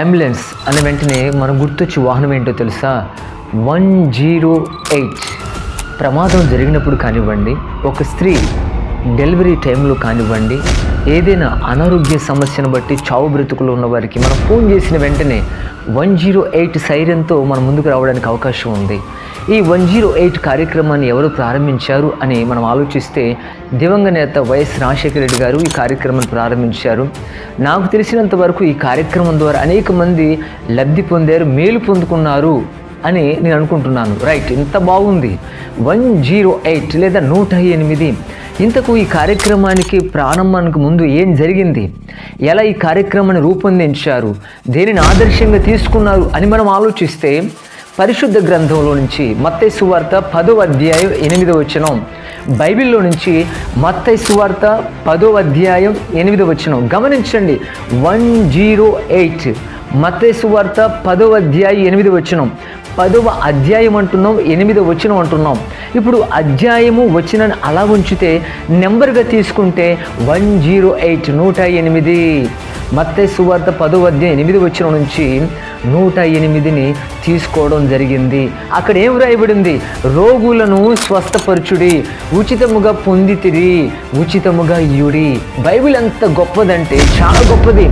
Ambulance అనే వెంటనే మనం గుర్తొచ్చే వాహనం ఏంటో తెలుసా? 108. ప్రమాదం జరిగినప్పుడు కానివ్వండి, ఒక స్త్రీ డెలివరీ టైంలో కానివ్వండి, ఏదైనా అనారోగ్య సమస్యను బట్టి చావు బ్రతుకులు ఉన్న వారికి మనం ఫోన్ చేసిన వెంటనే 108 సైరన్తో మన ముందుకు రావడానికి అవకాశం ఉంది. ఈ 108 కార్యక్రమాన్ని ఎవరు ప్రారంభించారు అని మనం ఆలోచిస్తే దివంగత నేత వైఎస్ రాజశేఖర రెడ్డి గారు ఈ కార్యక్రమాన్ని ప్రారంభించారు. నాకు తెలిసినంత వరకు ఈ కార్యక్రమం ద్వారా అనేక మంది లబ్ధి పొందారు, మేలు పొందుకున్నారు అని నేను అనుకుంటున్నాను. రైట్, ఇంత బాగుంది. 108 లేదా 108. ఇంతకు ఈ కార్యక్రమానికి ప్రారంభానికి ముందు ఏం జరిగింది, ఎలా ఈ కార్యక్రమాన్ని రూపొందించారు, దేనిని ఆదర్శంగా తీసుకున్నారు అని మనం ఆలోచిస్తే పరిశుద్ధ గ్రంథంలో నుంచి మత్తయి సువార్త 10వ అధ్యాయం 8వ వచనం, బైబిల్లో నుంచి మత్తయి సువార్త 10వ అధ్యాయం 8వ వచనం గమనించండి. 108 మత్తయి సువార్త 10వ అధ్యాయం 8వ వచనం. 10వ అధ్యాయం అంటున్నాం, 8వ వచనం అంటున్నాం. ఇప్పుడు అధ్యాయము వచనాన్ని అలా ఉంచితే నెంబర్గా తీసుకుంటే 108 108. మత్తయి సువార్త 10వ అధ్యాయం 8వ వచనం నుంచి 108ని తీసుకోవడం జరిగింది. అక్కడ ఏం రాయబడింది? రోగులను స్వస్థపరచుడి, ఉచితముగా పొందితిరి, ఉచితముగా ఇయుడి. బైబిల్ ఎంత గొప్పదంటే చాలా గొప్పది.